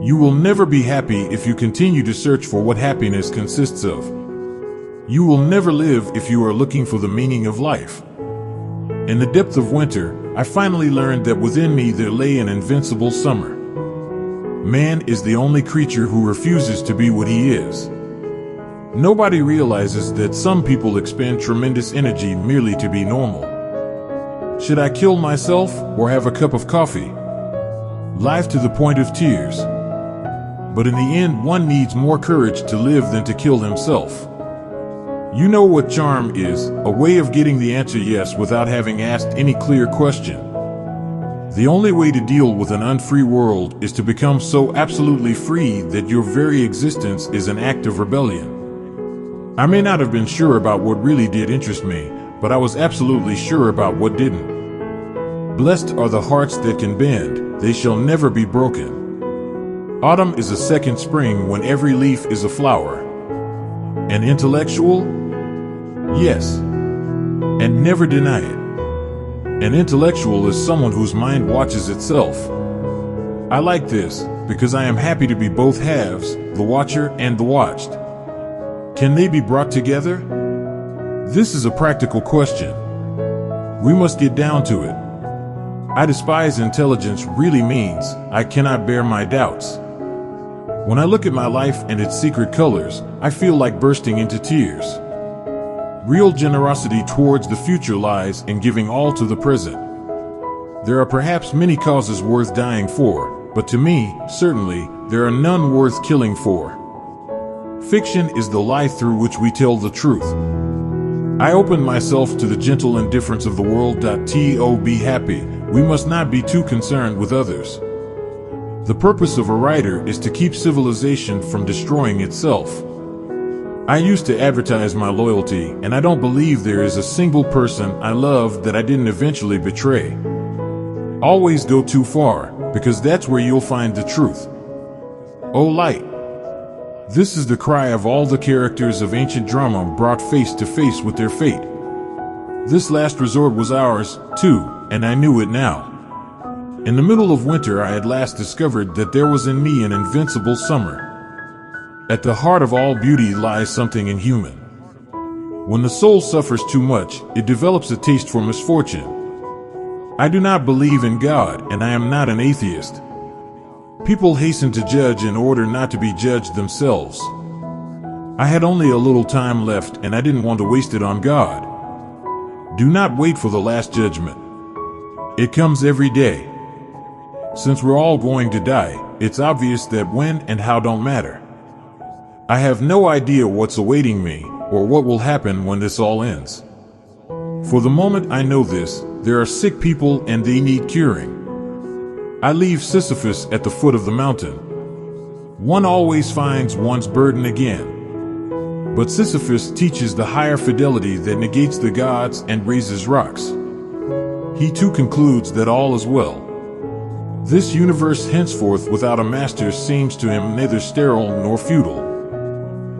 You will never be happy if you continue to search for what happiness consists of. You will never live if you are looking for the meaning of life. In the depth of winter, I finally learned that within me there lay an invincible summer. Man is the only creature who refuses to be what he is. Nobody realizes that some people expend tremendous energy merely to be normal. Should I kill myself or have a cup of coffee? Life to the point of tears. But in the end, one needs more courage to live than to kill himself. You know what charm is, a way of getting the answer yes without having asked any clear question. The only way to deal with an unfree world is to become so absolutely free that your very existence is an act of rebellion. I may not have been sure about what really did interest me, but I was absolutely sure about what didn't. Blessed are the hearts that can bend, they shall never be broken. Autumn is a second spring when every leaf is a flower. An intellectual? Yes. And never deny it. An intellectual is someone whose mind watches itself. I like this because I am happy to be both halves, the watcher and the watched. Can they be brought together? This is a practical question. We must get down to it. I despise intelligence really means I cannot bear my doubts. When I look at my life and its secret colors, I feel like bursting into tears. Real generosity towards the future lies in giving all to the present. There are perhaps many causes worth dying for, but to me, certainly, there are none worth killing for. Fiction is the lie through which we tell the truth. I open myself to the gentle indifference of the world. To be happy, we must not be too concerned with others. The purpose of a writer is to keep civilization from destroying itself. I used to advertise my loyalty, and I don't believe there is a single person I love that I didn't eventually betray. Always go too far, because that's where you'll find the truth. O light! This is the cry of all the characters of ancient drama brought face to face with their fate. This last resort was ours, too, and I knew it now. In the middle of winter, I at last discovered that there was in me an invincible summer. At the heart of all beauty lies something inhuman. When the soul suffers too much, it develops a taste for misfortune. I do not believe in God, and I am not an atheist. People hasten to judge in order not to be judged themselves. I had only a little time left, and I didn't want to waste it on God. Do not wait for the last judgment. It comes every day. Since we're all going to die, it's obvious that when and how don't matter. I have no idea what's awaiting me or what will happen when this all ends. For the moment I know this, there are sick people and they need curing. I leave Sisyphus at the foot of the mountain. One always finds one's burden again. But Sisyphus teaches the higher fidelity that negates the gods and raises rocks. He too concludes that all is well. This universe henceforth without a master seems to him neither sterile nor futile.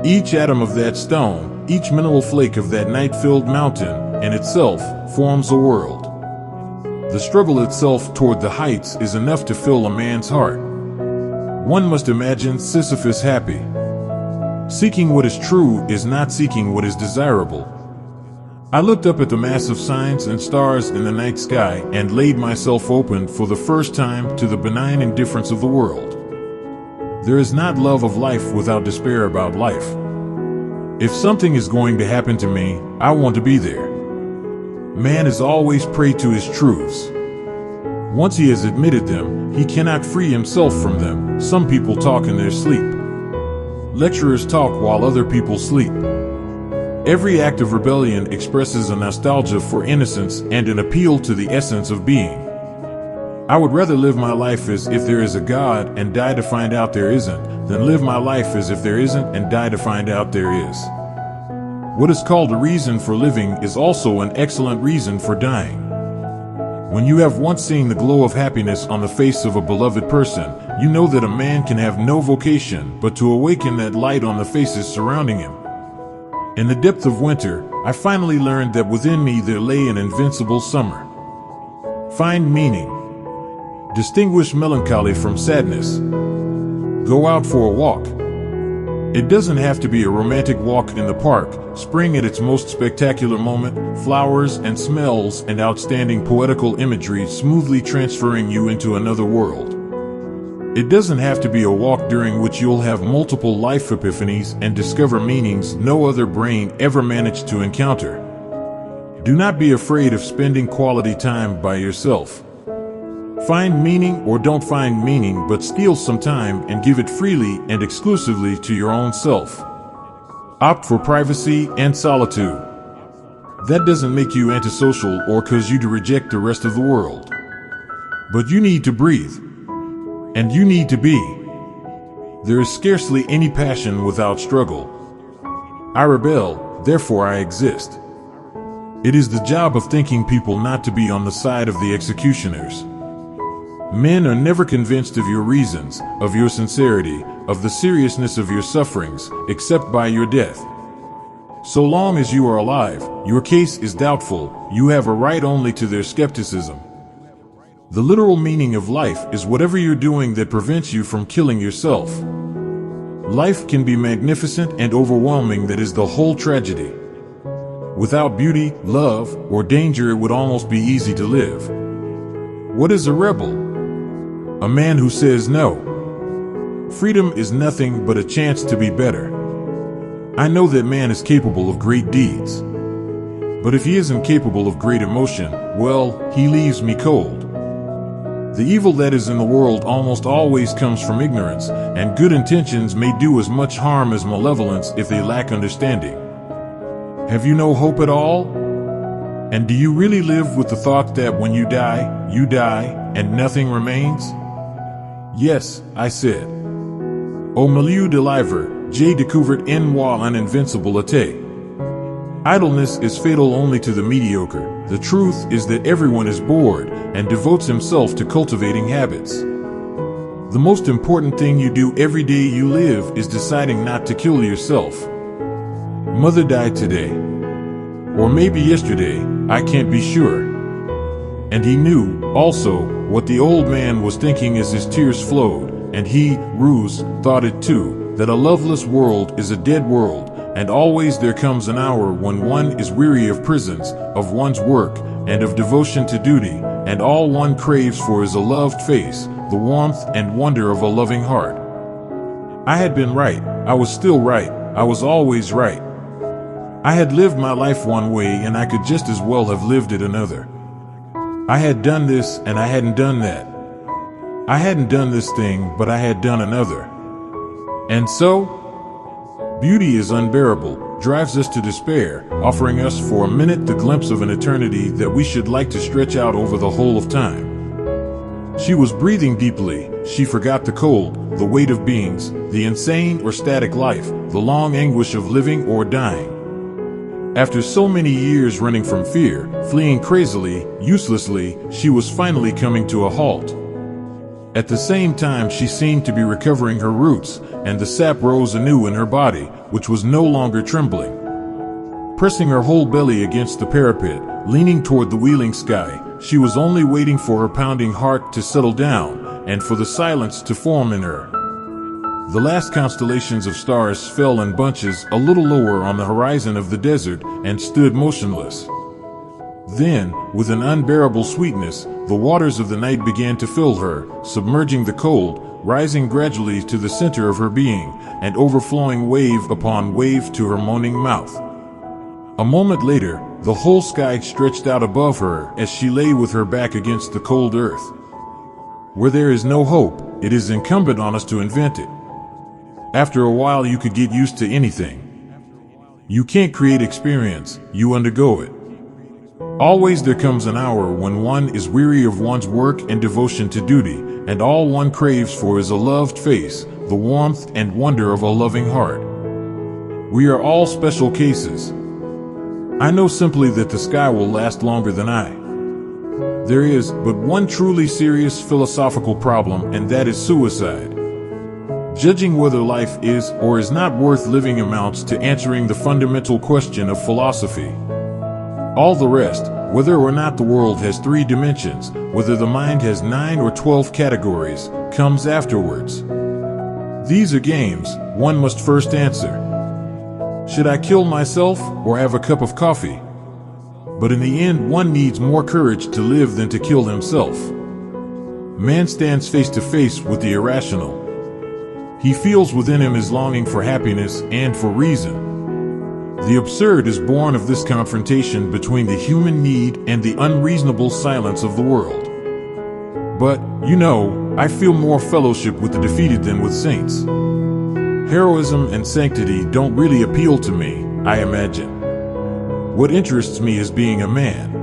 Each atom of that stone, each mineral flake of that night-filled mountain, in itself, forms a world. The struggle itself toward the heights is enough to fill a man's heart. One must imagine Sisyphus happy. Seeking what is true is not seeking what is desirable. I looked up at the massive signs and stars in the night sky and laid myself open for the first time to the benign indifference of the world. There is not love of life without despair about life. If something is going to happen to me, I want to be there. Man is always prey to his truths. Once he has admitted them, he cannot free himself from them. Some people talk in their sleep. Lecturers talk while other people sleep. Every act of rebellion expresses a nostalgia for innocence and an appeal to the essence of being. I would rather live my life as if there is a God and die to find out there isn't, than live my life as if there isn't and die to find out there is. What is called a reason for living is also an excellent reason for dying. When you have once seen the glow of happiness on the face of a beloved person, you know that a man can have no vocation but to awaken that light on the faces surrounding him. In the depth of winter, I finally learned that within me there lay an invincible summer. Find meaning. Distinguish melancholy from sadness. Go out for a walk. It doesn't have to be a romantic walk in the park, spring at its most spectacular moment, flowers and smells and outstanding poetical imagery smoothly transferring you into another world. It doesn't have to be a walk during which you'll have multiple life epiphanies and discover meanings no other brain ever managed to encounter. Do not be afraid of spending quality time by yourself. Find meaning or don't find meaning, but steal some time and give it freely and exclusively to your own self. Opt for privacy and solitude. That doesn't make you antisocial or cause you to reject the rest of the world. But you need to breathe. And you need to be. There is scarcely any passion without struggle. I rebel, therefore I exist. It is the job of thinking people not to be on the side of the executioners. Men are never convinced of your reasons, of your sincerity, of the seriousness of your sufferings, except by your death. So long as you are alive, your case is doubtful, you have a right only to their skepticism. The literal meaning of life is whatever you're doing that prevents you from killing yourself. Life can be magnificent and overwhelming, that is the whole tragedy. Without beauty, love, or danger, it would almost be easy to live. What is a rebel? A man who says no. Freedom is nothing but a chance to be better. I know that man is capable of great deeds. But if he isn't capable of great emotion, well, he leaves me cold. The evil that is in the world almost always comes from ignorance, and good intentions may do as much harm as malevolence if they lack understanding. Have you no hope at all? And do you really live with the thought that when you die, and nothing remains? Yes, I said. Au milieu de l'ivre, j'ai découvert une moi un invincibilité. Idleness is fatal only to the mediocre. The truth is that everyone is bored and devotes himself to cultivating habits. The most important thing you do every day you live is deciding not to kill yourself. Mother died today. Or maybe yesterday, I can't be sure. And he knew, also, what the old man was thinking as his tears flowed, and he, Ruse, thought it too, that a loveless world is a dead world, and always there comes an hour when one is weary of prisons, of one's work, and of devotion to duty, and all one craves for is a loved face, the warmth and wonder of a loving heart. I had been right, I was still right, I was always right. I had lived my life one way and I could just as well have lived it another. I had done this and I hadn't done that. I hadn't done this thing, but I had done another. And so, beauty is unbearable, drives us to despair, offering us for a minute the glimpse of an eternity that we should like to stretch out over the whole of time. She was breathing deeply, she forgot the cold, the weight of beings, the insane or static life, the long anguish of living or dying. After so many years running from fear, fleeing crazily, uselessly, she was finally coming to a halt. At the same time, she seemed to be recovering her roots, and the sap rose anew in her body, which was no longer trembling. Pressing her whole belly against the parapet, leaning toward the wheeling sky, she was only waiting for her pounding heart to settle down, and for the silence to form in her. The last constellations of stars fell in bunches a little lower on the horizon of the desert and stood motionless. Then, with an unbearable sweetness, the waters of the night began to fill her, submerging the cold, rising gradually to the center of her being, and overflowing wave upon wave to her moaning mouth. A moment later, the whole sky stretched out above her as she lay with her back against the cold earth. Where there is no hope, it is incumbent on us to invent it. After a while you could get used to anything. You can't create experience, you undergo it. Always there comes an hour when one is weary of one's work and devotion to duty, and all one craves for is a loved face, the warmth and wonder of a loving heart. We are all special cases. I know simply that the sky will last longer than I. There is but one truly serious philosophical problem, and that is suicide. Judging whether life is or is not worth living amounts to answering the fundamental question of philosophy. All the rest, whether or not the world has 3 dimensions, whether the mind has 9 or 12 categories, comes afterwards. These are games one must first answer. Should I kill myself or have a cup of coffee? But in the end, one needs more courage to live than to kill himself. Man stands face to face with the irrational. He feels within him his longing for happiness and for reason. The absurd is born of this confrontation between the human need and the unreasonable silence of the world. But, I feel more fellowship with the defeated than with saints. Heroism and sanctity don't really appeal to me, I imagine. What interests me is being a man.